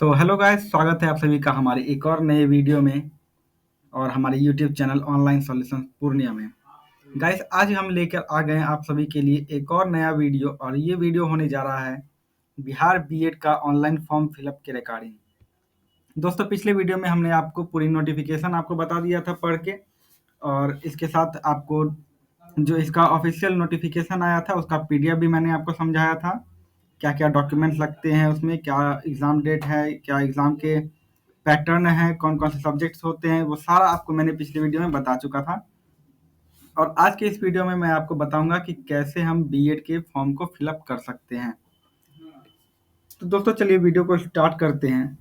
So hello guys, स्वागत है आप सभी का हमारे एक और नए वीडियो में और हमारे YouTube channel online solutions Purnia में। गाइस, आज हम लेकर आ गए हैं आप सभी के लिए एक और नया वीडियो और ये वीडियो होने जा रहा है बिहार बीएड का ऑनलाइन फॉर्म फिलअप के रिगार्डिंग। दोस्तों, पिछले वीडियो में हमने आपको पूरी नोटिफिकेशन आपको बता दिया था पढ़ के, और इसके साथ आपको जो इसका ऑफिशियल नोटिफिकेशन आया था उसका पीडीएफ भी मैंने आपको समझाया था। क्या क्या डॉक्यूमेंट्स लगते हैं उसमें, क्या एग्ज़ाम डेट है, क्या एग्ज़ाम के पैटर्न है, कौन कौन से सब्जेक्ट्स होते हैं, वो सारा आपको मैंने पिछले वीडियो में बता चुका था। और आज के इस वीडियो में मैं आपको बताऊंगा कि कैसे हम बीएड के फॉर्म को फिलअप कर सकते हैं। तो दोस्तों, चलिए वीडियो को स्टार्ट करते हैं।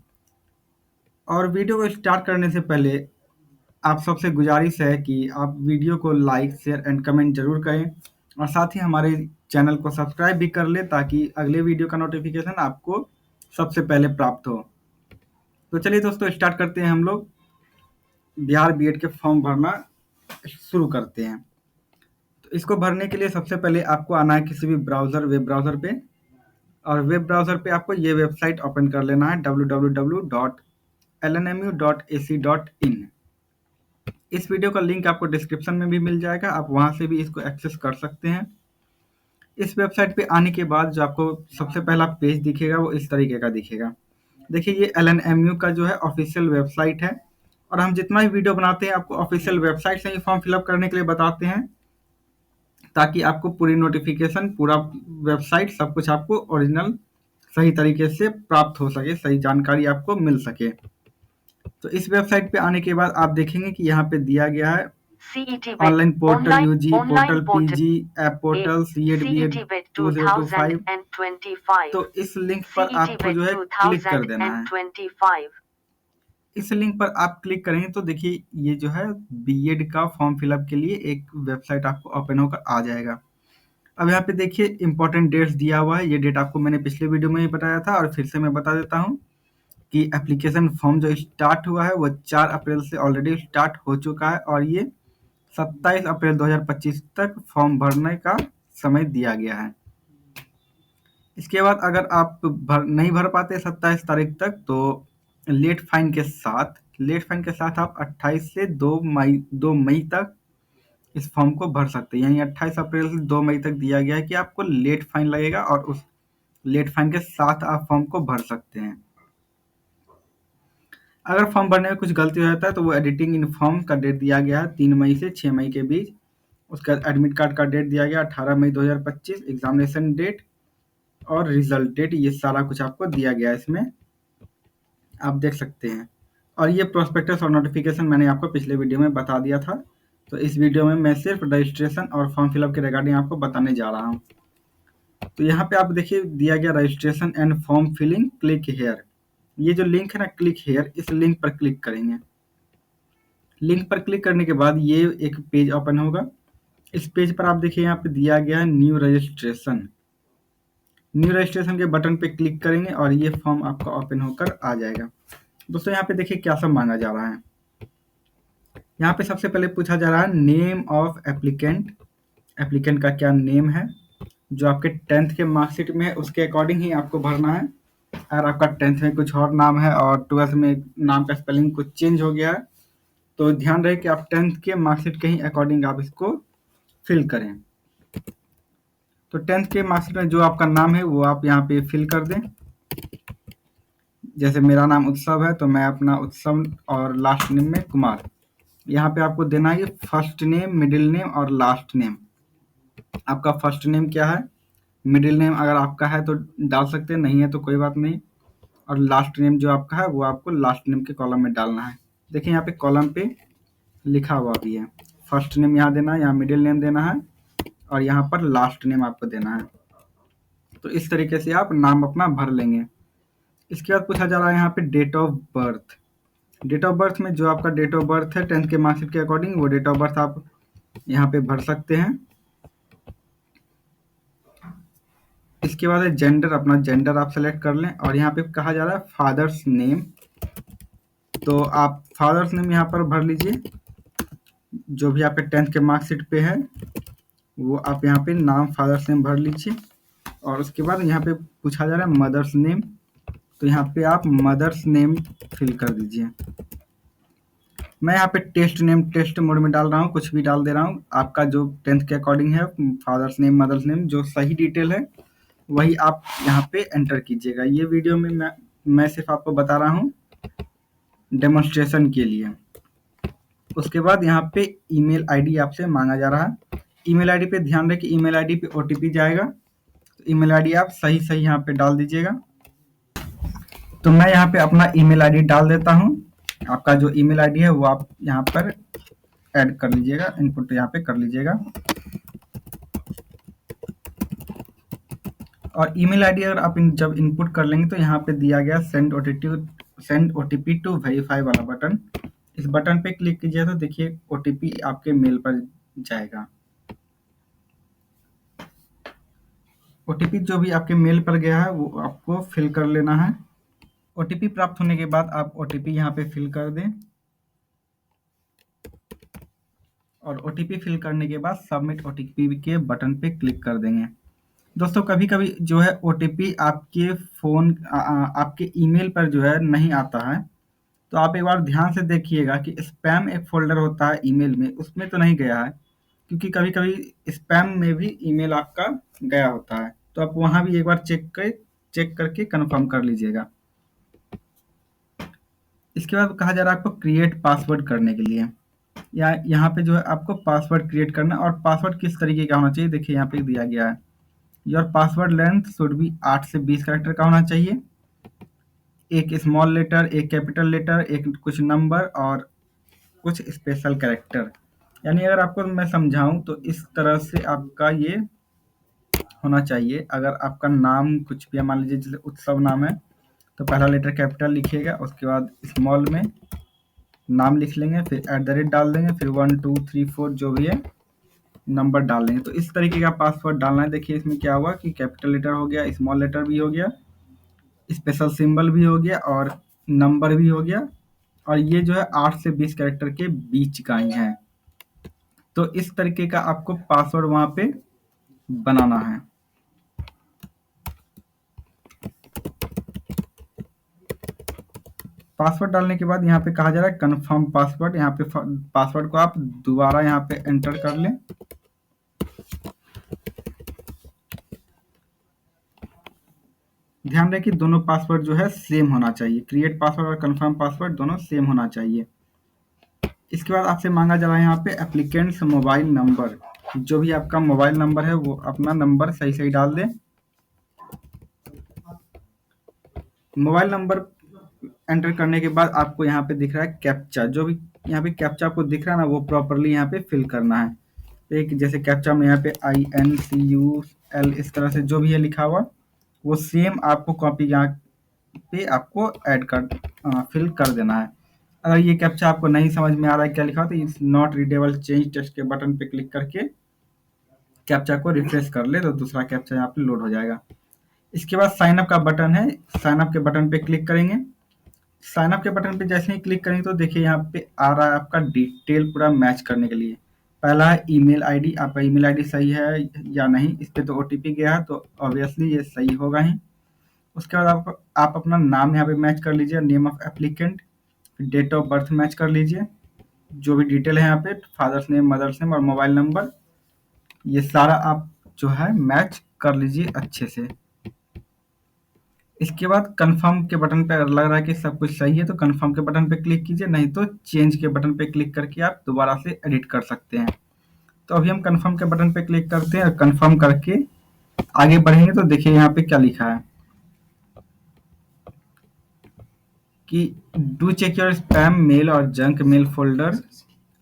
और वीडियो को स्टार्ट करने से पहले आप सबसे गुजारिश है कि आप वीडियो को लाइक, शेयर एंड कमेंट जरूर करें और साथ ही हमारे चैनल को सब्सक्राइब भी कर लें ताकि अगले वीडियो का नोटिफिकेशन आपको सबसे पहले प्राप्त हो। तो चलिए दोस्तों, स्टार्ट करते हैं। हम लोग बिहार बीएड के फॉर्म भरना शुरू करते हैं। तो इसको भरने के लिए सबसे पहले आपको आना है किसी भी वेब ब्राउज़र पे, और वेब ब्राउज़र पे आपको ये वेबसाइट ओपन कर लेना है www.lnmu.ac.in। इस वीडियो का लिंक आपको डिस्क्रिप्शन में भी मिल जाएगा, आप वहाँ से भी इसको एक्सेस कर सकते हैं। इस वेबसाइट पे आने के बाद जो आपको सबसे पहला पेज दिखेगा वो इस तरीके का दिखेगा। देखिए, ये एलएनएमयू का जो है ऑफिशियल वेबसाइट है, और हम जितना भी वीडियो बनाते हैं आपको ऑफिशियल वेबसाइट से ही फॉर्म फिलअप करने के लिए बताते हैं, ताकि आपको पूरी नोटिफिकेशन, पूरा वेबसाइट, सब कुछ आपको ओरिजिनल सही तरीके से प्राप्त हो सके, सही जानकारी आपको मिल सके। तो इस वेबसाइट पे आने के बाद आप देखेंगे कि यहाँ पे दिया गया है online portal, UG portal, PG app portal, सीएड बीएड 2025। तो इस लिंक पर आपको जो है क्लिक कर देना है। इस लिंक पर आप क्लिक करेंगे तो देखिए ये जो है बीएड का फॉर्म फिलअप के लिए एक वेबसाइट आपको ओपन होकर आ जाएगा। अब यहाँ पे देखिए इंपॉर्टेंट डेट्स दिया हुआ है। ये डेट आपको मैंने पिछले वीडियो में ही बताया था और फिर से मैं बता देता हूँ कि एप्लीकेशन फॉर्म जो स्टार्ट हुआ है वो 4 अप्रैल से ऑलरेडी स्टार्ट हो चुका है, और ये 27 अप्रैल 2025 तक फॉर्म भरने का समय दिया गया है। इसके बाद अगर आप नहीं भर पाते 27 तारीख तक, तो लेट फाइन के साथ आप 28 से 2 मई तक इस फॉर्म को भर सकते हैं। यानी 28 अप्रैल से 2 मई तक दिया गया है कि आपको लेट फाइन लगेगा, और उस लेट फाइन के साथ आप फॉर्म को भर सकते हैं। अगर फॉर्म भरने में कुछ गलती हो जाता है तो वो एडिटिंग इन फॉर्म का डेट दिया गया है 3 मई से 6 मई के बीच। उसका एडमिट कार्ड का डेट दिया गया 18 मई 2025, एग्जामिनेशन डेट और रिजल्ट डेट, ये सारा कुछ आपको दिया गया है इसमें, आप देख सकते हैं। और ये प्रोस्पेक्टस और नोटिफिकेशन मैंने आपको पिछले वीडियो में बता दिया था। तो इस वीडियो में मैं सिर्फ रजिस्ट्रेशन और फॉर्म फिलअप के रिगार्डिंग आपको बताने जा रहा हूँ। तो यहाँ पे आप देखिए दिया गया registration and form filling, click here. ये जो लिंक है ना, क्लिक हेयर, इस लिंक पर क्लिक करेंगे। लिंक पर क्लिक करने के बाद ये एक पेज ओपन होगा। इस पेज पर आप देखिए यहाँ पे दिया गया है न्यू रजिस्ट्रेशन के बटन पे क्लिक करेंगे और ये फॉर्म आपका ओपन होकर आ जाएगा। दोस्तों, यहाँ पे देखिए क्या सब मांगा जा रहा है। यहाँ पे सबसे पहले पूछा जा रहा है नेम ऑफ एप्लीकेंट का क्या नेम है, जो आपके 10th के मार्कशीट में है उसके अकॉर्डिंग ही आपको भरना है। अगर आपका 10th में कुछ और नाम है और 12th में नाम का स्पेलिंग कुछ चेंज हो गया है, तो ध्यान रहे कि आप 10th के मार्कशीट के ही अकॉर्डिंग आप इसको फिल करें। तो 10th के मार्कशीट में जो आपका नाम है वो आप यहाँ पे फिल कर दें। जैसे मेरा नाम उत्सव है तो मैं अपना उत्सव और लास्ट नेम में कुमार, यहाँ पे आपको देना है फर्स्ट नेम, मिडिल नेम और लास्ट नेम। आपका फर्स्ट नेम क्या है, मिडिल नेम अगर आपका है तो डाल सकते हैं, नहीं है तो कोई बात नहीं, और लास्ट नेम जो आपका है वो आपको लास्ट नेम के कॉलम में डालना है। देखिए यहाँ पे कॉलम पे लिखा हुआ भी है, फर्स्ट नेम यहाँ देना है, यहाँ मिडिल नेम देना है और यहाँ पर लास्ट नेम आपको देना है। तो इस तरीके से आप नाम अपना भर लेंगे। इसके बाद पूछा जा रहा है यहाँ पे date of birth. Date of birth में जो आपका डेट ऑफ बर्थ है 10th के मार्कशीट के अकॉर्डिंग, वो डेट ऑफ बर्थ आप यहाँ पे भर सकते हैं। इसके बाद है जेंडर, अपना जेंडर आप सेलेक्ट कर लें, और यहाँ पे कहा जा रहा है फादर्स नेम, तो आप फादर्स नेम यहाँ पर भर लीजिए। जो भी आपके 10th के मार्कशीट पे है वो आप यहाँ पे नाम फादर्स नेम भर लीजिए। और उसके बाद यहाँ पे पूछा जा रहा है मदर्स नेम, तो यहाँ पे आप मदर्स नेम फिल कर दीजिए। मैं यहाँ पे टेस्ट नेम टेस्ट मोड में डाल रहा हूँ, कुछ भी डाल दे रहा हूँ। आपका जो 10th के अकॉर्डिंग है, फादर्स नेम मदर्स नेम जो सही डिटेल है वही आप यहाँ पे एंटर कीजिएगा। ये वीडियो में मैं सिर्फ आपको बता रहा हूँ डेमोन्स्ट्रेशन के लिए। उसके बाद यहाँ पे ईमेल आईडी आपसे मांगा जा रहा है। ईमेल आईडी पे ध्यान रखें, ईमेल आईडी पे ओटीपी जाएगा, तो ईमेल आईडी आप सही सही यहाँ पे डाल दीजिएगा। तो मैं यहाँ पे अपना ईमेल आईडी डाल देता हूँ। आपका जो ईमेल आईडी है वो आप यहाँ पर ऐड कर लीजिएगा, इनपुट यहाँ पे कर लीजिएगा। और ईमेल आईडी अगर आप जब इनपुट कर लेंगे तो यहाँ पे दिया गया सेंड ओटीपी टू वेरीफाई वाला बटन, इस बटन पे क्लिक कीजिए तो देखिए ओटीपी आपके मेल पर जाएगा। ओटीपी जो भी आपके मेल पर गया है वो आपको फिल कर लेना है। ओटीपी प्राप्त होने के बाद आप ओटीपी यहाँ पे फिल कर दें और ओटीपी फिल करने के बाद सबमिट ओटीपी के बटन पे क्लिक कर देंगे। दोस्तों कभी-कभी जो है ओटीपी आपके आपके ईमेल पर जो है नहीं आता है, तो आप एक बार ध्यान से देखिएगा कि स्पैम एक फ़ोल्डर होता है ईमेल में, उसमें तो नहीं गया है, क्योंकि कभी-कभी स्पैम में भी ईमेल आपका गया होता है। तो आप वहाँ भी एक बार चेक करके कन्फर्म कर लीजिएगा। इसके बाद कहा जा रहा है आपको क्रिएट पासवर्ड करने के लिए। यहाँ पे जो है आपको पासवर्ड क्रिएट करना है, और पासवर्ड किस तरीके का होना चाहिए देखिए यहाँ पे दिया गया है। Your password length should be 8 से 20 कैरेक्टर का होना चाहिए। एक स्मॉल लेटर, एक कैपिटल लेटर, एक कुछ नंबर और कुछ स्पेशल कैरेक्टर। यानी अगर आपको मैं समझाऊं तो इस तरह से आपका ये होना चाहिए। अगर आपका नाम कुछ भी है, मान लीजिए जैसे उत्सव नाम है, तो पहला लेटर कैपिटल लिखिएगा, उसके बाद स्मॉल में नाम लिख लेंगे, फिर @ डाल देंगे, फिर 1 2 3 4 जो भी है नंबर डाल देंगे। तो इस तरीके का पासवर्ड डालना है। देखिए इसमें क्या हुआ कि कैपिटल लेटर हो गया, स्मॉल लेटर भी हो गया, स्पेशल सिंबल भी हो गया और नंबर भी हो गया, और ये जो है 8 से 20 कैरेक्टर के बीच का ही है। तो इस तरीके का आपको पासवर्ड वहाँ पे बनाना है। पासवर्ड डालने के बाद यहाँ पे कहा जा रहा है कन्फर्म पासवर्ड। यहाँ पे पासवर्ड को आप दोबारा यहाँ पे एंटर कर लें। ध्यान रखें कि दोनों पासवर्ड जो है सेम होना चाहिए। क्रिएट पासवर्ड और कन्फर्म पासवर्ड दोनों सेम होना चाहिए। इसके बाद आपसे मांगा जा रहा है यहाँ पे एप्लीकेंट्स मोबाइल नंबर। जो भी आपका मोबाइल नंबर है वो अपना नंबर सही सही डाल दें। मोबाइल नंबर एंटर करने के बाद आपको यहाँ पे दिख रहा है कैप्चा। जो भी यहाँ पे कैप्चा आपको दिख रहा है ना, वो प्रॉपरली यहाँ पे फिल करना है। एक जैसे कैप्चा में यहाँ पे INCUL इस तरह से जो भी है लिखा हुआ, वो सेम आपको कॉपी यहाँ पे आपको फिल कर देना है। अगर ये कैप्चा आपको नहीं समझ में आ रहा है क्या लिखा हो, तो इस नॉट रीडेबल चेंज टेक्स्ट के बटन पे क्लिक करके कैप्चा को रिफ्रेश कर ले, तो दूसरा कैप्चा यहाँ पे लोड हो जाएगा। इसके बाद साइन अप का बटन है, साइन अप के बटन पे क्लिक करेंगे। साइन अप के बटन पे जैसे ही क्लिक करेंगे तो देखिए यहाँ पे आ रहा है आपका डिटेल पूरा मैच करने के लिए। पहला है ईमेल आईडी, आपका ईमेल आईडी सही है या नहीं। इस पे तो ओटीपी गया है तो ऑब्वियसली ये सही होगा ही। उसके बाद आप अपना नाम यहाँ पे मैच कर लीजिए, name of applicant, date of birth match कर लीजिए, जो भी डिटेल है यहाँ पे फादर्स नेम, मदर्स नेम और मोबाइल नंबर, ये सारा आप जो है मैच कर लीजिए अच्छे से। इसके बाद कंफर्म के बटन पे अगर लग रहा है कि सब कुछ सही है तो कंफर्म के बटन पे क्लिक कीजिए, नहीं तो चेंज के बटन पे क्लिक करके आप दोबारा से एडिट कर सकते हैं। तो अभी हम कंफर्म के बटन पे क्लिक करते हैं और कंफर्म करके आगे बढ़ेंगे तो देखिए यहाँ पे क्या लिखा है कि do check your spam mail और जंक मेल फोल्डर।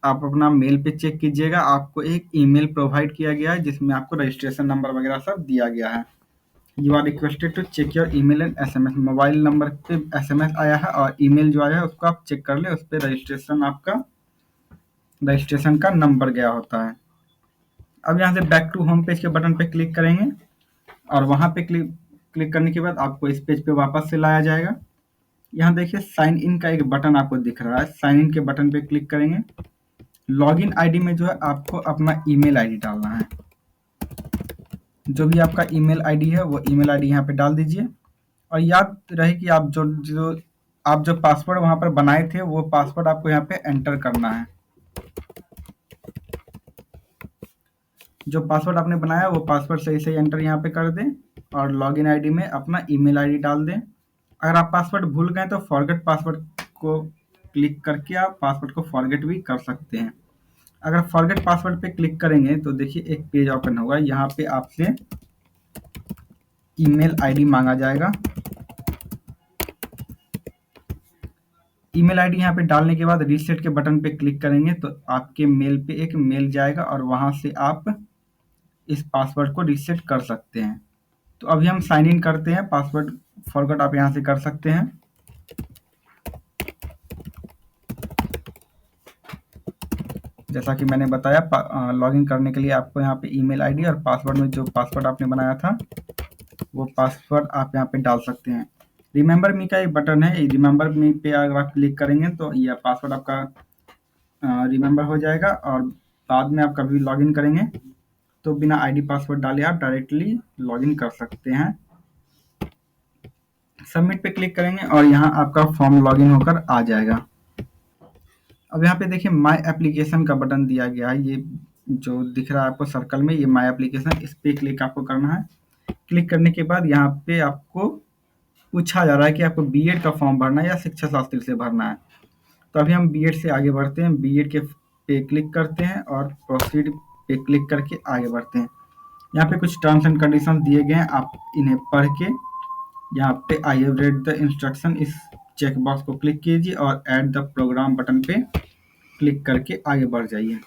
आप अपना मेल पे चेक कीजिएगा, आपको एक ईमेल प्रोवाइड किया गया है जिसमें आपको रजिस्ट्रेशन नंबर वगैरह सब दिया गया है। You are requested to check your email and SMS। Mobile number पे SMS आया है और ईमेल जो आया है उसको आप चेक कर ले, उस पर रजिस्ट्रेशन का नंबर गया होता है। अब यहाँ से बैक टू होम पेज के बटन पे क्लिक करेंगे और वहाँ पे क्लिक करने के बाद आपको इस पेज पे वापस से लाया जाएगा। यहाँ देखिए साइन इन का एक बटन आपको दिख रहा है, साइन इन के बटन पे क्लिक करेंगे। लॉगिन आईडी में जो है आपको अपना ईमेल आईडी डालना है। जो भी आपका ईमेल आईडी है वो ईमेल आईडी यहाँ पे डाल दीजिए और याद रहे कि आप जो पासवर्ड वहाँ पर बनाए थे वो पासवर्ड आपको यहाँ पे एंटर करना है। जो पासवर्ड आपने बनाया वो पासवर्ड सही से एंटर यहाँ पे कर दें और लॉगिन आईडी में अपना ईमेल आईडी डाल दें। अगर आप पासवर्ड भूल गए तो फॉरगेट पासवर्ड को क्लिक करके आप पासवर्ड को फॉरगेट भी कर सकते हैं। अगर फॉरगेट पासवर्ड पे क्लिक करेंगे तो देखिए एक पेज ओपन होगा। यहाँ पे आपसे ईमेल आईडी मांगा जाएगा। ईमेल आईडी यहाँ पे डालने के बाद रीसेट के बटन पे क्लिक करेंगे तो आपके मेल पे एक मेल जाएगा और वहाँ से आप इस पासवर्ड को रीसेट कर सकते हैं। तो अभी हम साइन इन करते हैं। पासवर्ड फॉरगेट आप यहाँ से कर सकते हैं। जैसा कि मैंने बताया, लॉगिन करने के लिए आपको यहाँ पे ईमेल आईडी और पासवर्ड में जो पासवर्ड आपने बनाया था वो पासवर्ड आप यहाँ पे डाल सकते हैं। रिमेंबर मी का एक बटन है, रिमेंबर मी पे अगर आप क्लिक करेंगे तो यह पासवर्ड आपका रिमेंबर हो जाएगा और बाद में आप कभी लॉगिन करेंगे तो बिना आईडी पासवर्ड डाले आप डायरेक्टली लॉगिन कर सकते हैं। सबमिट पे क्लिक करेंगे और यहाँ आपका फॉर्म लॉगिन होकर आ जाएगा। अब यहाँ पे देखिए माय एप्लीकेशन का बटन दिया गया है। ये जो दिख रहा है आपको सर्कल में, ये माय एप्लीकेशन, इस पे क्लिक आपको करना है। क्लिक करने के बाद यहाँ पे आपको पूछा जा रहा है कि आपको बीएड का फॉर्म भरना है या शिक्षा शास्त्री से भरना है। तो अभी हम बीएड से आगे बढ़ते हैं। बीएड के पे क्लिक करते हैं और प्रोसीड पे क्लिक करके आगे बढ़ते हैं। यहाँ पे कुछ टर्म्स एंड कंडीशन दिए गए हैं, आप इन्हें पढ़ के यहाँ पे I have read the instruction इस चेक बॉक्स को क्लिक कीजिए और ऐड द प्रोग्राम बटन पे क्लिक करके आगे बढ़ जाइए।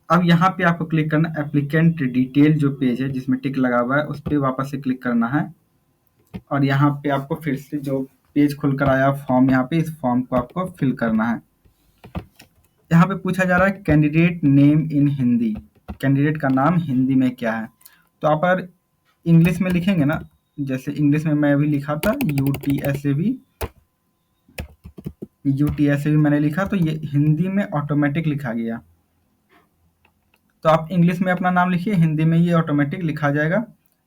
अब यहाँ पे आपको क्लिक करना एप्लीकेंट डिटेल जो पेज है जिसमें टिक लगा हुआ है उस पर वापस से क्लिक करना है और यहाँ पे आपको फिर से जो पेज खुलकर आया फॉर्म, यहाँ पे इस फॉर्म को आपको फिल करना है। यहाँ पे पूछा जा रहा है candidate name in Hindi, candidate का नाम हिंदी में क्या है। तो आप अगर इंग्लिश में लिखेंगे ना, जैसे इंग्लिश में मैं अभी लिखा था यूटीएसएवी मैंने लिखा तो ये हिंदी में ऑटोमेटिक लिखा गया। तो आप इंग्लिश में अपना नाम लिखिए, हिंदी में ये ऑटोमेटिक लिखा जाएगा।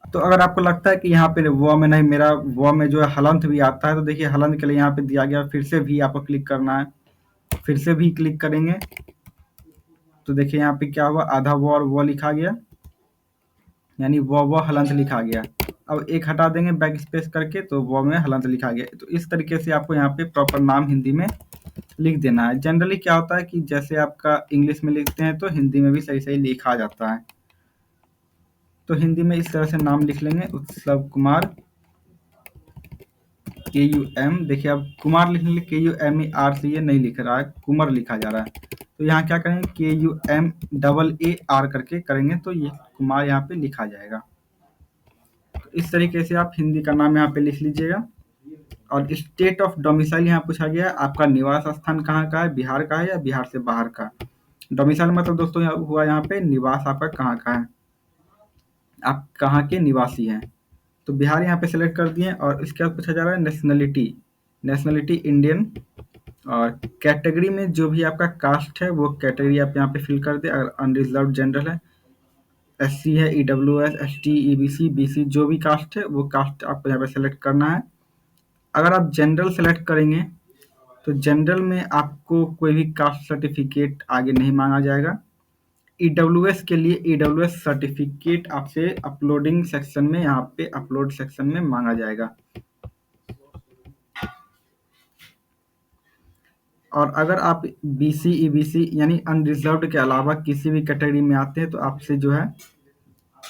तो अगर आपको लगता है कि यहाँ पे वो में नहीं, मेरा वो में जो है हलंत भी आता है, तो देखिए हलंत के लिए यहाँ पे दिया गया, फिर से भी आपको क्लिक करना है। फिर से भी क्लिक करेंगे तो देखिए यहाँ पे क्या हुआ, आधा वो और वो लिखा गया, यानी वो हलंत लिखा गया। अब एक हटा देंगे बैक स्पेस करके तो वो में हलंत लिखा गया। तो इस तरीके से आपको यहाँ पे प्रॉपर नाम हिंदी में लिख देना है। जनरली क्या होता है कि जैसे आपका इंग्लिश में लिखते हैं तो हिंदी में भी सही सही लिखा जाता है। तो हिंदी में इस तरह से नाम लिख लेंगे, उत्सव कुमार, KUM। देखिए अब कुमार लिखने के लिए KUMAR से ये नहीं लिख रहा है, कुमार लिखा जा रहा है। तो यहाँ क्या करेंगे KUMAAR करके करेंगे तो ये कुमार यहाँ पे लिखा जाएगा। तो इस तरीके से आप हिंदी का नाम यहाँ पे लिख लीजिएगा। और स्टेट ऑफ डोमिसाइल यहाँ पूछा गया है, आपका निवास स्थान कहाँ का है, बिहार का है या बिहार से बाहर का। डोमिसाइल मतलब दोस्तों हुआ यहाँ पे निवास आपका कहाँ का है, आप कहाँ के निवासी हैं। तो बिहार यहाँ पे सेलेक्ट कर दिए और इसके बाद पूछा जा रहा है नेशनलिटी इंडियन। और कैटेगरी में जो भी आपका कास्ट है वो कैटेगरी आप यहाँ पे फिल कर दें। अगर अनरिजर्व जनरल है, SC है, EWS, ST, EBC, BC जो भी कास्ट है वो कास्ट आपको यहाँ पे सेलेक्ट करना है। अगर आप जनरल सेलेक्ट करेंगे तो जनरल में आपको कोई भी कास्ट सर्टिफिकेट आगे नहीं मांगा जाएगा। EWS के लिए EWS सर्टिफिकेट आपसे अपलोडिंग सेक्शन में, यहाँ पे अपलोड सेक्शन में मांगा जाएगा। और अगर आप BC, EBC यानी अनरिजर्व्ड के अलावा किसी भी कैटेगरी में आते हैं तो आपसे जो है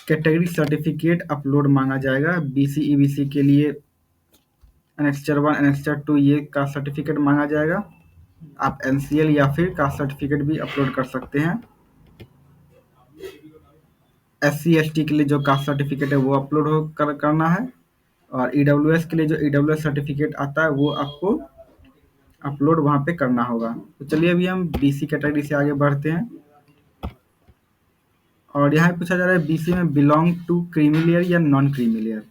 कैटेगरी सर्टिफिकेट अपलोड मांगा जाएगा। BC, EBC के लिए एनेक्स्चर 1, एनेक्स्चर 2 ये कास्ट सर्टिफिकेट मांगा जाएगा। आप NCL या फिर कास्ट सर्टिफिकेट भी अपलोड कर सकते हैं। SC, ST के लिए जो कास्ट सर्टिफिकेट है वो अपलोड करना है। और EWS के लिए जो EWS सर्टिफिकेट आता है वो आपको अपलोड वहाँ पे करना होगा। तो चलिए अभी हम BC कैटेगरी से आगे बढ़ते हैं। और यहाँ पूछा जा रहा है BC में बिलोंग टू क्रीमी लेयर या नॉन क्रीमी लेयर।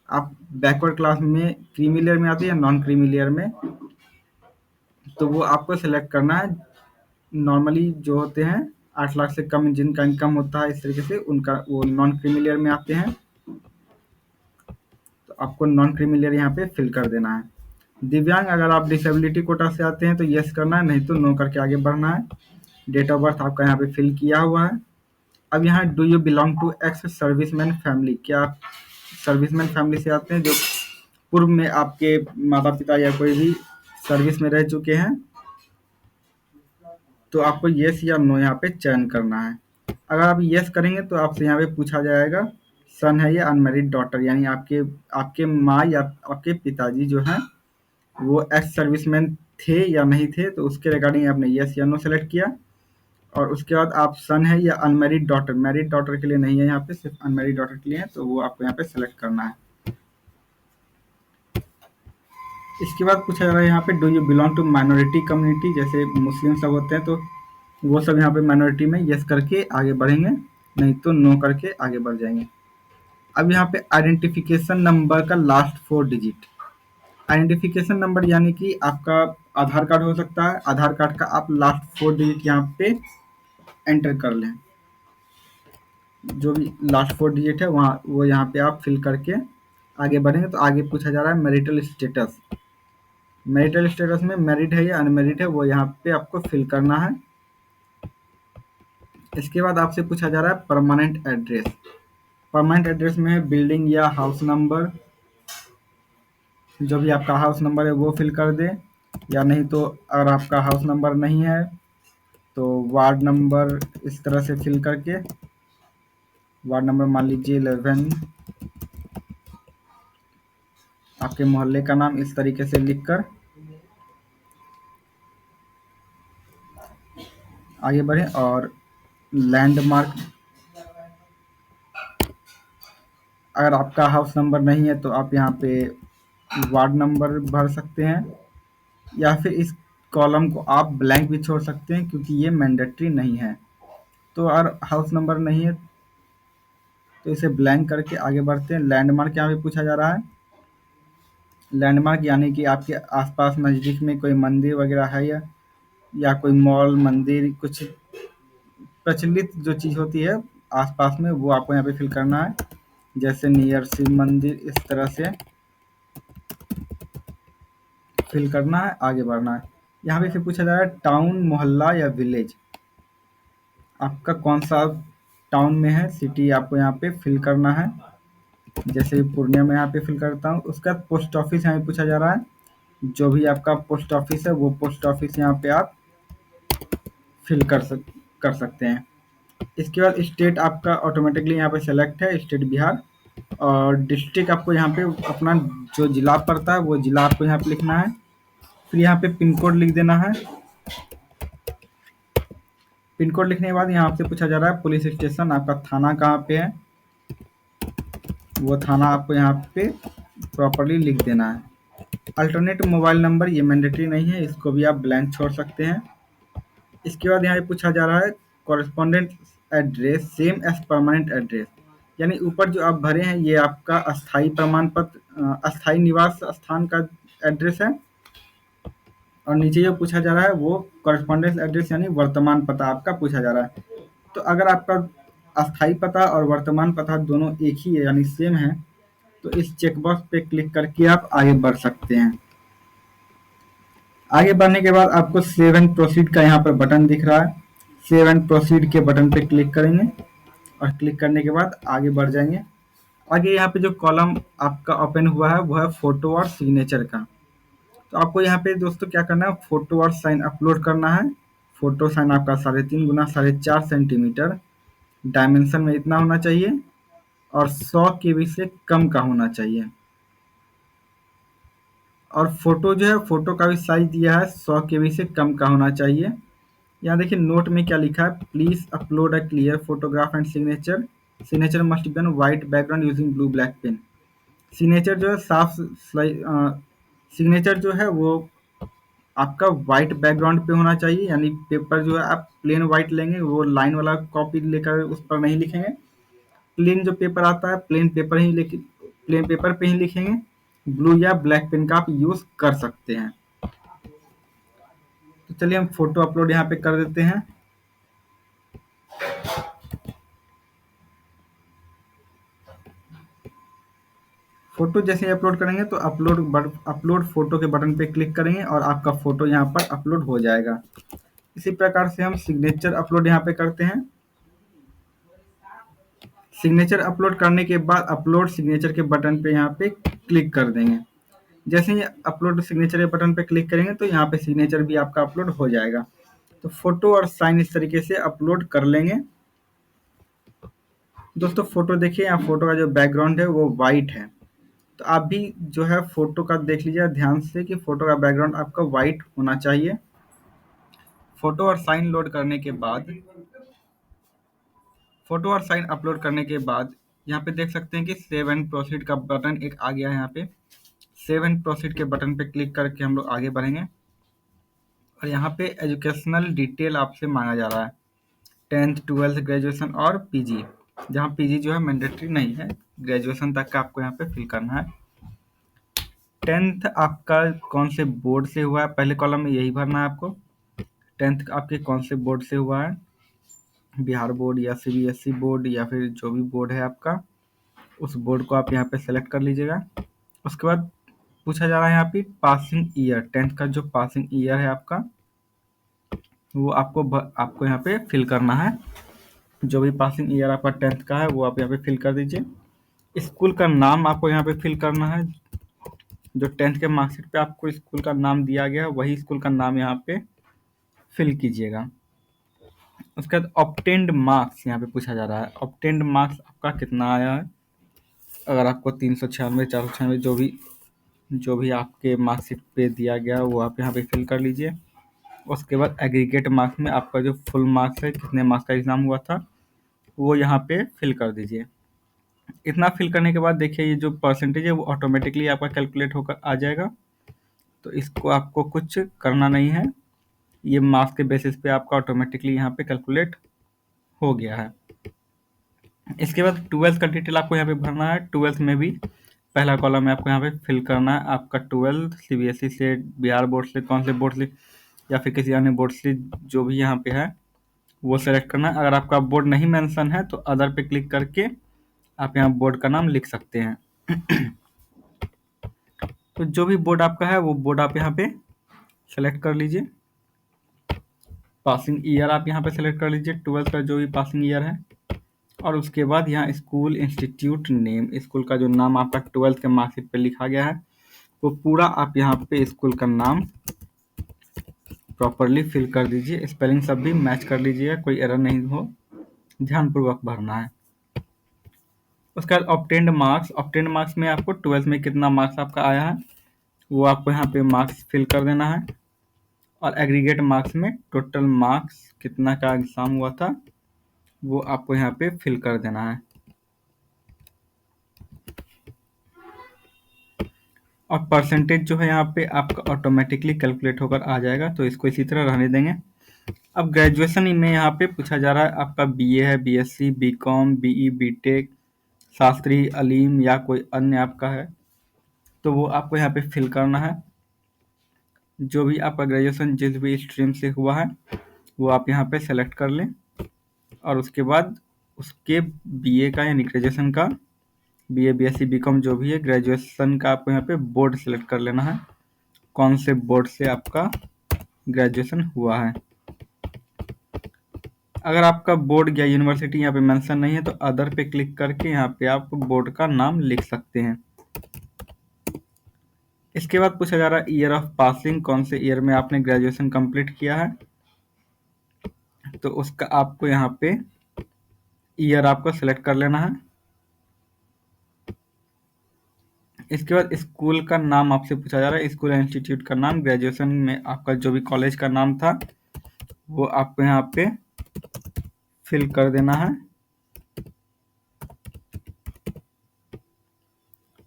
आप बैकवर्ड क्लास में क्रीमी लेयर में आते हैं या नॉन क्रीमी लेयर में, तो वो आपको सेलेक्ट करना है। नॉर्मली जो होते हैं 8 लाख से कम जिनका इनकम होता है इस तरीके से, उनका वो नॉन क्रीमी लेयर में आते हैं। तो आपको नॉन क्रीमी लेयर यहाँ पे फिल कर देना है। दिव्यांग, अगर आप डिसेबिलिटी कोटा से आते हैं तो यस करना है, नहीं तो नो करके आगे बढ़ना है। डेट ऑफ बर्थ आपका यहाँ पे फिल किया हुआ है। अब यहाँ do you belong to ex serviceman family, क्या आप सर्विसमैन फैमिली से आते हैं जो पूर्व में आपके माता पिता या कोई भी सर्विस में रह चुके हैं, तो आपको यस या नो यहाँ पे चयन करना है। अगर आप यस करेंगे तो आपसे यहाँ पे पूछा जाएगा सन है या अनमेरिड डॉटर, यानी आपके आपके माँ या आपके पिताजी जो हैं वो एक्स सर्विसमैन थे या नहीं थे, तो उसके रिगार्डिंग आपने यस या नो सेलेक्ट किया। और उसके बाद आप सन है या अनमेरिड डॉटर, मैरिड डॉटर के लिए नहीं है यहाँ पे, सिर्फ अनमेरिड डॉटर के लिए है, तो वो आपको यहाँ पे सेलेक्ट करना है। इसके बाद पूछा जा रहा है यहाँ पे do you belong to minority community, जैसे मुस्लिम सब होते हैं तो वो सब यहाँ पे माइनॉरिटी में यस करके आगे बढ़ेंगे, नहीं तो नो करके आगे बढ़ जाएंगे। अब यहाँ पे आइडेंटिफिकेशन नंबर का लास्ट 4 डिजिट, आइडेंटिफिकेशन नंबर यानी कि आपका आधार कार्ड हो सकता है, आधार कार्ड का आप लास्ट 4 डिजिट यहाँ पे एंटर कर लें। जो भी लास्ट 4 डिजिट है वहाँ वो यहाँ पे आप फिल करके आगे बढ़ेंगे। तो आगे पूछा जा रहा है मैरिटल स्टेटस, मैरिटल स्टेटस में मैरिड है या अनमैरिड है वो यहाँ पे आपको फिल करना है। इसके बाद आपसे पूछा जा रहा है परमानेंट एड्रेस, परमानेंट एड्रेस में बिल्डिंग या हाउस नंबर, जो भी आपका हाउस नंबर है वो फिल कर दे, या नहीं तो अगर आपका हाउस नंबर नहीं है तो वार्ड नंबर इस तरह से फिल करके, वार्ड नंबर मान लीजिए 11, आपके मोहल्ले का नाम इस तरीके से लिखकर आगे बढ़े। और लैंडमार्क, अगर आपका हाउस नंबर नहीं है तो आप यहाँ पे वार्ड नंबर भर सकते हैं, या फिर इस कॉलम को आप ब्लैंक भी छोड़ सकते हैं क्योंकि ये मैंडेटरी नहीं है। तो अगर हाउस नंबर नहीं है तो इसे ब्लैंक करके आगे बढ़ते हैं। लैंडमार्क यहाँ पे पूछा जा रहा है, लैंडमार्क यानी कि आपके आसपास नज़दीक में कोई मंदिर वगैरह है या कोई मॉल मंदिर, कुछ प्रचलित जो चीज़ होती है आसपास में वो आपको यहाँ पे फिल करना है, जैसे नियर शिव मंदिर इस तरह से फिल करना है, आगे बढ़ना है। यहाँ पे फिर पूछा जा रहा है टाउन, मोहल्ला या विलेज, आपका कौन सा टाउन में है, सिटी आपको यहाँ पे फिल करना है। जैसे पूर्णिया में यहाँ पे फिल करता हूँ। उसका पोस्ट ऑफिस यहाँ पे पूछा जा रहा है, जो भी आपका पोस्ट ऑफिस है वो पोस्ट ऑफिस यहाँ पे आप फिल कर सकते हैं। इसके बाद स्टेट आपका ऑटोमेटिकली यहाँ पे सेलेक्ट है, स्टेट बिहार। और डिस्ट्रिक्ट आपको यहाँ पे अपना जो जिला पड़ता है वो जिला आपको यहाँ पे लिखना है। फिर यहाँ पे पिन कोड लिख देना है। पिन कोड लिखने के बाद यहाँ आपसे पूछा जा रहा है पुलिस स्टेशन, आपका थाना कहाँ पे है, वो थाना आपको यहाँ पे प्रॉपरली लिख देना है। अल्टरनेट मोबाइल नंबर ये मैंडेटरी नहीं है, इसको भी आप ब्लैंक छोड़ सकते हैं। इसके बाद यहाँ पे पूछा जा रहा है correspondent address same as permanent address, यानी ऊपर जो आप भरे हैं ये आपका अस्थाई प्रमाण पत्र, अस्थाई निवास स्थान का एड्रेस है, और नीचे जो पूछा जा रहा है वो कॉरेस्पॉन्डेंस एड्रेस यानी वर्तमान पता आपका पूछा जा रहा है। तो अगर आपका अस्थाई पता और वर्तमान पता दोनों एक ही है यानी सेम है, तो इस चेकबॉक्स पे क्लिक करके आप आगे बढ़ सकते हैं। आगे बढ़ने के बाद आपको सेव एंड प्रोसीड का यहाँ पर बटन दिख रहा है, सेव एंड प्रोसीड के बटन पे क्लिक करेंगे और क्लिक करने के बाद आगे बढ़ जाएंगे। आगे यहाँ पे जो कॉलम आपका ओपन हुआ है वो है फोटो और सिग्नेचर का। तो आपको यहाँ पे दोस्तों क्या करना है, फोटो और साइन अपलोड करना है। फोटो साइन आपका 3.5 गुना 4.5 सेंटीमीटर, डायमेंशन में इतना होना चाहिए और 100 KB से कम का होना चाहिए। और फोटो जो है फोटो का भी साइज दिया है 100 KB से कम का होना चाहिए। यहाँ देखिए नोट में क्या लिखा है, please upload a clear photograph and signature, signature must be on white background using blue black pen. Signature जो है सिग्नेचर जो है वो आपका व्हाइट बैकग्राउंड पे होना चाहिए, यानी पेपर जो है आप प्लेन व्हाइट लेंगे, वो लाइन वाला कॉपी लेकर उस पर नहीं लिखेंगे। प्लेन जो पेपर आता है प्लेन पेपर पे ही लिखेंगे। ब्लू या ब्लैक पेन का आप यूज कर सकते हैं। तो चलिए हम फोटो अपलोड यहाँ पे कर देते हैं। फ़ोटो जैसे ही अपलोड करेंगे तो अपलोड फ़ोटो के बटन पे क्लिक करेंगे और आपका फ़ोटो यहाँ पर अपलोड हो जाएगा। इसी प्रकार से हम सिग्नेचर अपलोड यहाँ पे करते हैं। सिग्नेचर अपलोड करने के बाद अपलोड सिग्नेचर के बटन पे यहाँ पे क्लिक कर देंगे। जैसे ही अपलोड सिग्नेचर के बटन पे क्लिक करेंगे तो यहाँ पे सिग्नेचर भी आपका अपलोड हो जाएगा। तो फ़ोटो और साइन इस तरीके से अपलोड कर लेंगे। दोस्तों फ़ोटो देखिए, यहाँ फ़ोटो का जो बैकग्राउंड है वो वाइट है। तो आप भी जो है फ़ोटो का देख लीजिए ध्यान से कि फ़ोटो का बैकग्राउंड आपका वाइट होना चाहिए। फ़ोटो और साइन लोड करने के बाद फ़ोटो और साइन अपलोड करने के बाद यहाँ पे देख सकते हैं कि सेव एंड प्रोसीड का बटन एक आ गया है। यहाँ पे सेव एंड प्रोसीड के बटन पे क्लिक करके हम लोग आगे बढ़ेंगे और यहाँ पे एजुकेशनल डिटेल आपसे मांगा जा रहा है, 10th 12th ग्रेजुएशन और पीजी। जहाँ पीजी जो है मैंडेटरी नहीं है, ग्रेजुएशन तक का आपको यहाँ पे फिल करना है। 10th आपका कौन से बोर्ड से हुआ है, पहले कॉलम में यही भरना है आपको। 10th आपके कौन से बोर्ड से हुआ है, बिहार बोर्ड या सीबीएसई बोर्ड या फिर जो भी बोर्ड है आपका, उस बोर्ड को आप यहाँ पे सेलेक्ट कर लीजिएगा। उसके बाद पूछा जा रहा है यहाँ पे पासिंग ईयर, 10th का जो पासिंग ईयर है आपका वो आपको यहाँ पे फिल करना है। जो भी पासिंग ईयर आपका 10th का है वो आप यहाँ पे फिल कर दीजिए। स्कूल का नाम आपको यहाँ पे फिल करना है। जो 10th के मार्कशीट पे आपको स्कूल का नाम दिया गया है वही स्कूल का नाम यहाँ पे फिल कीजिएगा। उसके बाद ऑब्टेन्ड मार्क्स यहाँ पे पूछा जा रहा है, ऑब्टेन्ड मार्क्स आपका कितना आया है। अगर आपको 396 496 जो भी आपके मार्कशीट पे दिया गया वो आप यहाँ पे फिल कर लीजिए। उसके बाद एग्रीगेट मार्क्स में आपका जो फुल मार्क्स है, कितने मार्क्स का एग्ज़ाम हुआ था, वो यहाँ पे फिल कर दीजिए। इतना फिल करने के बाद देखिए ये जो परसेंटेज है वो ऑटोमेटिकली आपका कैलकुलेट होकर आ जाएगा। तो इसको आपको कुछ करना नहीं है, ये मार्क्स के बेसिस पे आपका ऑटोमेटिकली यहाँ पे कैलकुलेट हो गया है। इसके बाद 12th का डिटेल आपको यहाँ पे भरना है। 12th में भी पहला कॉलम में आपको यहाँ पे फिल करना है आपका 12th सीबीएसई से, बिहार बोर्ड से, कौन से बोर्ड से या फिर किसी अन्य बोर्ड से जो भी यहाँ पे है वो सेलेक्ट करना है। अगर आपका बोर्ड नहीं मेंशन है तो अदर पे क्लिक करके आप यहाँ बोर्ड का नाम लिख सकते हैं। तो जो भी बोर्ड आपका है वो बोर्ड आप यहाँ पे सेलेक्ट कर लीजिए। पासिंग ईयर आप यहाँ पे सेलेक्ट कर लीजिए, 12th का जो भी पासिंग ईयर है। और उसके बाद यहाँ स्कूल इंस्टीट्यूट नेम, स्कूल का जो नाम आपका 12th के मार्कशीट पे लिखा गया है वो पूरा आप यहाँ पे स्कूल का नाम प्रॉपरली फिल कर दीजिए। स्पेलिंग सब भी मैच कर लीजिएगा, कोई एरर नहीं हो, ध्यानपूर्वक भरना है। उसके बाद ऑब्टेन्ड मार्क्स में आपको 12th में कितना मार्क्स आपका आया है वो आपको यहाँ पे मार्क्स फिल कर देना है। और एग्रीगेट मार्क्स में टोटल मार्क्स कितना का एग्जाम हुआ था वो आपको यहाँ पे फिल कर देना है। और परसेंटेज जो है यहाँ पे आपका ऑटोमेटिकली कैलकुलेट होकर आ जाएगा, तो इसको इसी तरह रहने देंगे। अब ग्रेजुएशन में यहाँ पे पूछा जा रहा है आपका बीए है, बीएससी, बीकॉम, बीई, बीटेक, शास्त्री, अलीम या कोई अन्य आपका है तो वो आपको यहाँ पे फिल करना है। जो भी आपका ग्रेजुएशन जिस भी स्ट्रीम से हुआ है वो आप यहाँ पे सेलेक्ट कर लें। और उसके बाद उसके बीए का यानी ग्रेजुएशन का, बीए, बीएससी, बीकॉम जो भी है, ग्रेजुएशन का आपको यहाँ पे बोर्ड सेलेक्ट कर लेना है, कौन से बोर्ड से आपका ग्रेजुएशन हुआ है। अगर आपका बोर्ड या यूनिवर्सिटी यहाँ पे मेंशन नहीं है तो अदर पे क्लिक करके यहाँ पे आप बोर्ड का नाम लिख सकते हैं। इसके बाद पूछा जा रहा है ईयर ऑफ पासिंग, कौन से ईयर में आपने ग्रेजुएशन कंप्लीट किया है, तो उसका आपको यहाँ पे ईयर आपको सेलेक्ट कर लेना है। इसके बाद स्कूल का नाम आपसे पूछा जा रहा है, स्कूल इंस्टीट्यूट का नाम, ग्रेजुएशन में आपका जो भी कॉलेज का नाम था वो आपको यहाँ पे फिल कर देना है।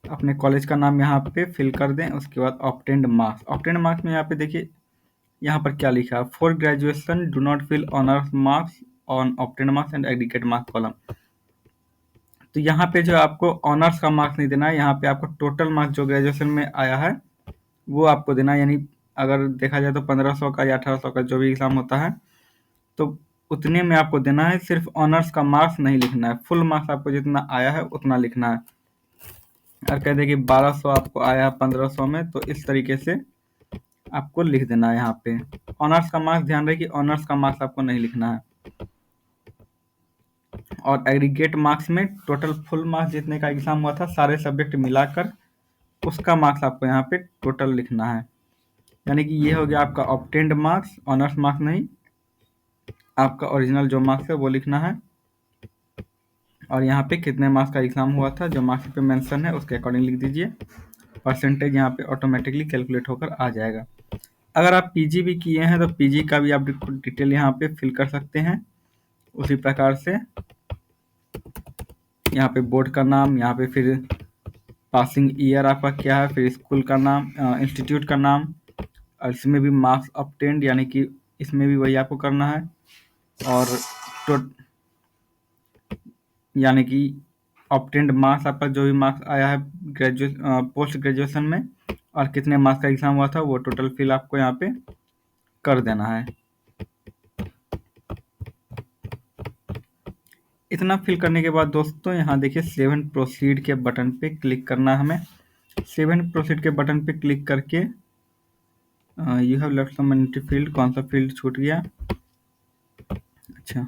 अपने कॉलेज का नाम यहाँ पे फिल कर दें। उसके बाद ऑब्टेन्ड मार्क्स में यहाँ पे देखिए यहाँ पर क्या लिखा है, for graduation do not fill honours marks on obtained marks and aggregate marks column. तो यहाँ पे जो आपको ऑनर्स का मार्क्स नहीं देना है, यहाँ पे आपको टोटल मार्क्स जो ग्रेजुएशन में आया है वो आपको देना है। यानी अगर देखा जाए तो 1500 का या 1800 का जो भी एग्जाम होता है तो उतने में आपको देना है, सिर्फ ऑनर्स का मार्क्स नहीं लिखना है, फुल मार्क्स आपको जितना आया है उतना लिखना है। और कह दे कि 1200 आपको आया 1500 में, तो इस तरीके से आपको लिख देना है यहाँ पे। ऑनर्स का मार्क्स ध्यान रहे कि ऑनर्स का मार्क्स आपको नहीं लिखना है। और एग्रीगेट मार्क्स में टोटल फुल मार्क्स जितने का एग्जाम हुआ था सारे सब्जेक्ट मिलाकर उसका मार्क्स आपको यहाँ पे टोटल लिखना है। यानी कि ये हो गया आपका ऑब्टेन्ड मार्क्स, ऑनर्स मार्क्स नहीं, आपका ओरिजिनल जो मार्क्स है वो लिखना है। और यहाँ पे कितने मार्क्स का एग्जाम हुआ था जो मार्क्स पे मेंशन है उसके अकॉर्डिंग लिख दीजिए। परसेंटेज यहाँ पे ऑटोमेटिकली कैलकुलेट होकर आ जाएगा। अगर आप पीजी भी किए हैं तो पीजी का भी आप डिटेल यहाँ पे फिल कर सकते हैं उसी प्रकार से। यहाँ पे बोर्ड का नाम, यहाँ पे फिर पासिंग ईयर आपका क्या है, फिर स्कूल का नाम, इंस्टीट्यूट का नाम, और इसमें भी मार्क्स ऑब्टेन्ड यानी कि इसमें भी वही आपको करना है। और तो यानी कि ऑब्टेन्ड मार्क्स आपका जो भी मार्क्स आया है पोस्ट ग्रेजुएशन में और कितने मार्क्स का एग्जाम हुआ था वो टोटल फिल आपको यहाँ पे कर देना है। इतना फिल करने के बाद दोस्तों यहाँ देखिए 7 प्रोसीड के बटन पे क्लिक करना है हमें। 7 प्रोसीड के बटन पे क्लिक करके you have left some empty field, कौन सा फील्ड छूट गया, अच्छा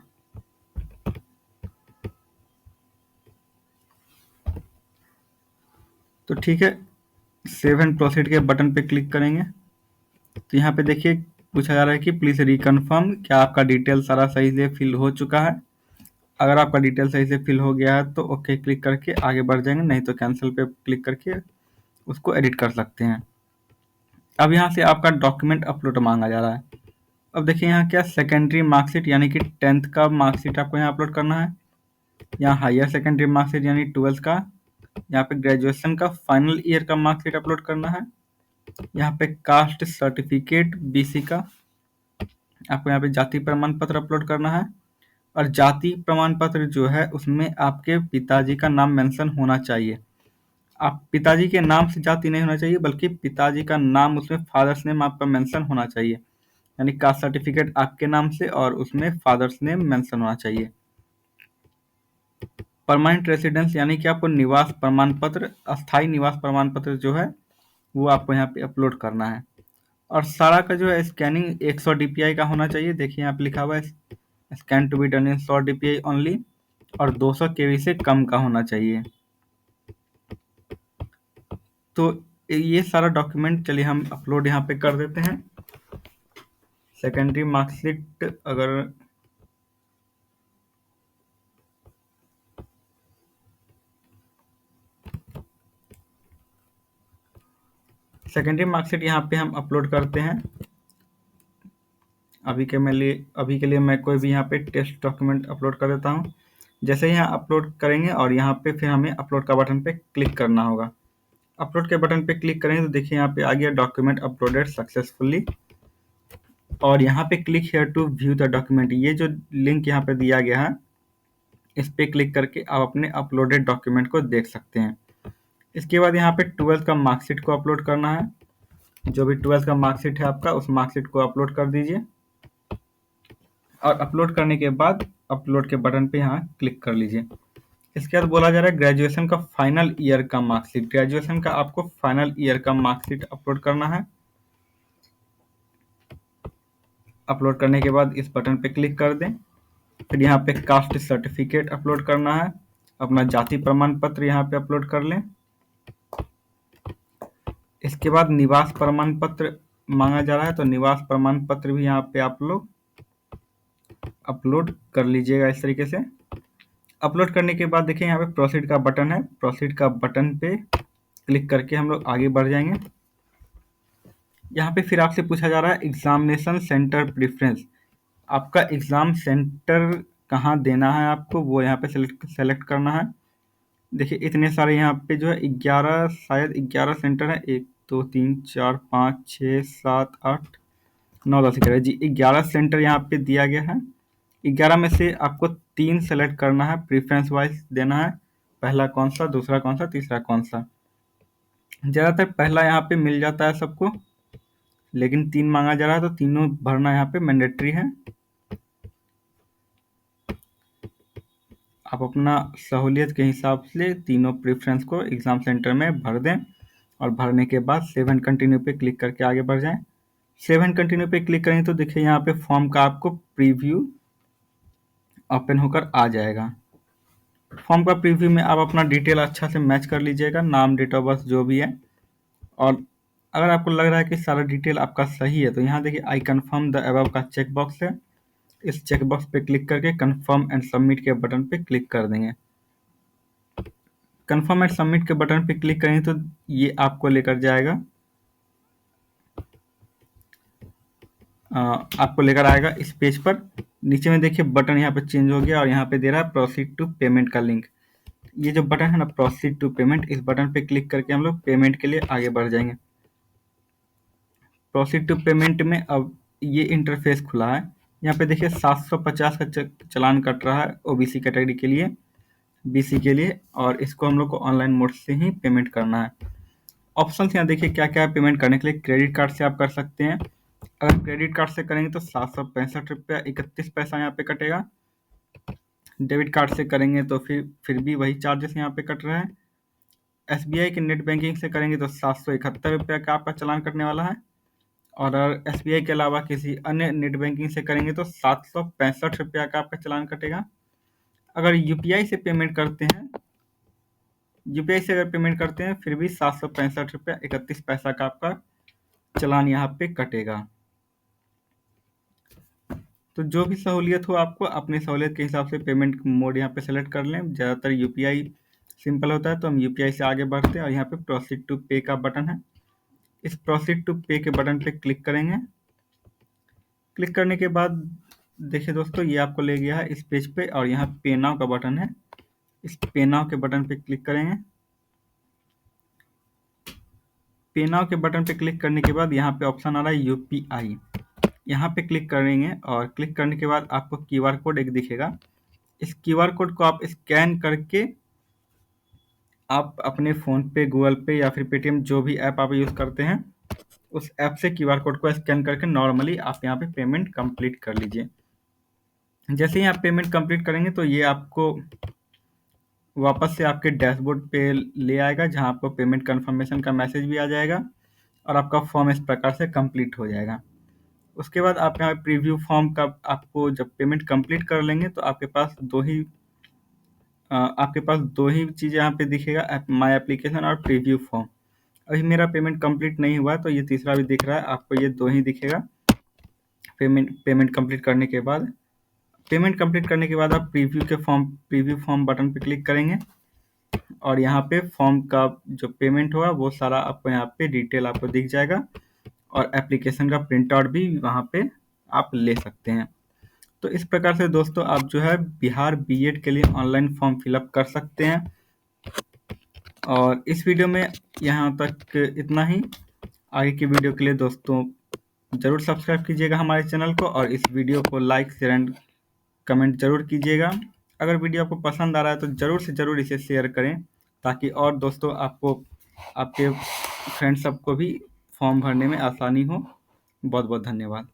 तो ठीक है। 7 प्रोसीड के बटन पे क्लिक करेंगे तो यहाँ पे देखिए पूछा जा रहा है कि प्लीज रिकन्फर्म, क्या आपका डिटेल सारा सही से फिल हो चुका है। अगर आपका डिटेल सही से फिल हो गया है तो ओके क्लिक करके आगे बढ़ जाएंगे, नहीं तो कैंसिल पे क्लिक करके उसको एडिट कर सकते हैं। अब यहाँ से आपका डॉक्यूमेंट अपलोड मांगा जा रहा है। अब देखिए यहाँ क्या सेकेंडरी मार्कशीट यानी कि 10th का मार्कशीट आपको यहाँ अपलोड करना है। यहाँ हायर सेकेंडरी मार्कशीट यानी 12th का, यहाँ पे ग्रेजुएशन का फाइनल ईयर का मार्कशीट अपलोड करना है। यहाँ पे कास्ट सर्टिफिकेट बीसी का, आपको यहाँ पे जाति प्रमाण पत्र अपलोड करना है। और जाति प्रमाण पत्र जो है उसमें आपके पिताजी का नाम मेंशन होना चाहिए। आप पिताजी के नाम से जाति नहीं होना चाहिए बल्कि पिताजी का नाम उसमें फादर्स नेम आपका मेंशन होना चाहिए। यानी कास्ट सर्टिफिकेट आपके नाम से और उसमें फादर्स नेम मेंशन होना चाहिए। परमानेंट रेसिडेंस यानी कि आपको निवास प्रमाण पत्र, अस्थाई निवास प्रमाण पत्र जो है वो आपको यहाँ पे अपलोड करना है। और सारा का जो है स्कैनिंग 100 डीपीआई का होना चाहिए। देखिए यहाँ पे लिखा हुआ है scan to be done in 100 DPI only, और 200 केबी से कम का होना चाहिए। तो ये सारा डॉक्यूमेंट चलिए हम अपलोड यहाँ पे कर देते हैं। सेकेंडरी मार्कशीट अगर सेकेंडरी मार्कशीट यहाँ पे हम अपलोड करते हैं। अभी के लिए मैं कोई भी यहाँ पे टेस्ट डॉक्यूमेंट अपलोड कर देता हूँ। जैसे ही यहाँ अपलोड करेंगे और यहाँ पे फिर हमें अपलोड का बटन पे क्लिक करना होगा। अपलोड के बटन पे क्लिक करेंगे तो देखिए यहाँ पे आ गया डॉक्यूमेंट अपलोडेड सक्सेसफुली, और यहाँ पे click here to view the document, ये जो लिंक यहाँ पे दिया गया है इस पे क्लिक करके आप अपने अपलोडेड डॉक्यूमेंट को देख सकते हैं। इसके बाद यहाँ पे 12th का मार्कशीट को अपलोड करना है। जो भी 12th का मार्कशीट है आपका उस मार्कशीट को अपलोड कर दीजिए, और अपलोड करने के बाद अपलोड के बटन पे यहाँ क्लिक कर लीजिए। इसके बाद बोला जा रहा है ग्रेजुएशन का फाइनल ईयर का मार्कशीट, ग्रेजुएशन का आपको फाइनल ईयर का मार्कशीट अपलोड करना है। अपलोड करने के बाद इस बटन पे क्लिक कर दें। फिर यहाँ पे कास्ट सर्टिफिकेट अपलोड करना है, अपना जाति प्रमाण पत्र यहाँ पे अपलोड कर लें। इसके बाद निवास प्रमाण पत्र मांगा जा रहा है, तो निवास प्रमाण पत्र भी यहाँ पे आप लोग अपलोड कर लीजिएगा इस तरीके से। अपलोड करने के बाद देखिए यहाँ पे प्रोसीड का बटन है, प्रोसीड का बटन पे क्लिक करके हम लोग आगे बढ़ जाएंगे। यहाँ पे फिर आपसे पूछा जा रहा है एग्जामिनेशन सेंटर प्रेफरेंस, आपका एग्जाम सेंटर कहाँ देना है आपको वो यहाँ पे सेलेक्ट करना है। देखिए इतने सारे यहाँ पे जो है 11, शायद 11 सेंटर है, 1 2 3 4 5 6 7 8 9 10 11 जी 11 सेंटर यहाँ पे दिया गया है। 11 में से आपको 3 सेलेक्ट करना है, प्रेफरेंस वाइज देना है, पहला कौन सा, दूसरा कौन सा, तीसरा कौन सा। ज़्यादातर पहला यहाँ पे मिल जाता है सबको, लेकिन 3 मांगा जा रहा है तो तीनों भरना यहाँ पे मैंडेटरी है। आप अपना सहूलियत के हिसाब से तीनों प्रेफरेंस को एग्ज़ाम सेंटर में भर दें और भरने के बाद सेव एंड कंटिन्यू पे क्लिक करके आगे बढ़ जाएं। सेव एंड कंटिन्यू पे क्लिक करेंगे तो देखिए यहाँ पे फॉर्म का आपको प्रीव्यू ओपन होकर आ जाएगा। फॉर्म का प्रीव्यू में आप अपना डिटेल अच्छा से मैच कर लीजिएगा, नाम, डेट ऑफ बर्थ जो भी है। और अगर आपको लग रहा है कि सारा डिटेल आपका सही है तो यहाँ देखिए आई कन्फर्म द अबव का चेक बॉक्स है। इस चेक बॉक्स पे क्लिक करके कन्फर्म एंड सबमिट के बटन पे क्लिक कर देंगे। कन्फर्म एंड सबमिट के बटन पे क्लिक करेंगे तो ये आपको लेकर जाएगा, आपको लेकर आएगा इस पेज पर। नीचे में देखिए बटन यहाँ पे चेंज हो गया और यहाँ पे दे रहा है प्रोसीड टू पेमेंट का लिंक। ये जो बटन है ना प्रोसीड टू पेमेंट, इस बटन पे क्लिक करके हम लोग पेमेंट के लिए आगे बढ़ जाएंगे। प्रोसीड टू पेमेंट में अब ये इंटरफेस खुला है। यहाँ पे देखिए 750 का चलान कट रहा है ओबीसी कैटेगरी के लिए, बीसी के लिए, और इसको हम लोग को ऑनलाइन मोड से ही पेमेंट करना है। ऑप्शन यहाँ देखिए क्या क्या है पेमेंट करने के लिए। क्रेडिट कार्ड से आप कर सकते हैं। अगर क्रेडिट कार्ड से करेंगे तो 765 रुपया 31 पैसा यहाँ पे कटेगा। डेबिट कार्ड से करेंगे तो फिर भी वही चार्जेस यहाँ पे कट रहा है। एसबीआई के नेट बैंकिंग से करेंगे तो 771 रुपया का आपका चालान कटने वाला है। और अगर एसबीआई के अलावा किसी अन्य नेट बैंकिंग से करेंगे तो 765 रुपया का आपका चालान कटेगा। अगर यूपीआई से पेमेंट करते हैं, यूपीआई से अगर पेमेंट करते हैं फिर भी 765 रुपया 31 पैसा का आपका चालान यहाँ पे कटेगा। तो जो भी सहूलियत हो आपको अपनी सहूलियत के हिसाब से पेमेंट मोड यहाँ पे सेलेक्ट कर लें। ज़्यादातर यूपीआई सिंपल होता है तो हम यूपीआई से आगे बढ़ते हैं और यहाँ पे प्रोसीड टू पे का बटन है। इस प्रोसीड टू पे के बटन पे क्लिक करेंगे। क्लिक करने के बाद देखिए दोस्तों ये आपको ले गया है इस पेज पे और यहाँ पे नाउ का बटन है। इस पे नाउ के बटन पे क्लिक करेंगे। पे नाउ के बटन पे क्लिक करने के बाद यहाँ पे ऑप्शन आ रहा है यूपीआई, यहाँ पे क्लिक करेंगे और क्लिक करने के बाद आपको क्यूआर कोड एक दिखेगा। इस क्यूआर कोड को आप स्कैन करके आप अपने फ़ोन पे, गूगल पे या फिर पेटीएम जो भी ऐप आप यूज़ करते हैं उस ऐप से क्यूआर कोड को स्कैन करके नॉर्मली आप यहाँ पे पेमेंट कंप्लीट कर लीजिए। जैसे ही आप पेमेंट कंप्लीट करेंगे तो ये आपको वापस से आपके डैशबोर्ड पे ले आएगा जहाँ आपको पेमेंट कंफर्मेशन का मैसेज भी आ जाएगा और आपका फॉर्म इस प्रकार से कंप्लीट हो जाएगा। उसके बाद आप यहाँ प्रीव्यू फॉर्म का आपको जब पेमेंट कंप्लीट कर लेंगे तो आपके पास दो ही चीज़ें यहाँ पे दिखेगा, माय एप्लीकेशन और प्रीव्यू फॉर्म। अभी मेरा पेमेंट कंप्लीट नहीं हुआ है तो ये तीसरा भी दिख रहा है, आपको ये दो ही दिखेगा। पेमेंट कंप्लीट करने के बाद आप प्रीव्यू फॉर्म बटन पे क्लिक करेंगे और यहाँ पे फॉर्म का जो पेमेंट होगा वो सारा आपको यहाँ पे डिटेल आपको दिख जाएगा और एप्लीकेशन का प्रिंट आउट भी वहाँ पे आप ले सकते हैं। तो इस प्रकार से दोस्तों आप जो है बिहार बीएड के लिए ऑनलाइन फॉर्म फिलअप कर सकते हैं। और इस वीडियो में यहाँ तक इतना ही। आगे की वीडियो के लिए दोस्तों ज़रूर सब्सक्राइब कीजिएगा हमारे चैनल को और इस वीडियो को लाइक, शेयर एंड कमेंट ज़रूर कीजिएगा। अगर वीडियो आपको पसंद आ रहा है तो ज़रूर से ज़रूर इसे शेयर करें ताकि और दोस्तों आपके फ्रेंड्स सबको भी फॉर्म भरने में आसानी हो। बहुत बहुत धन्यवाद।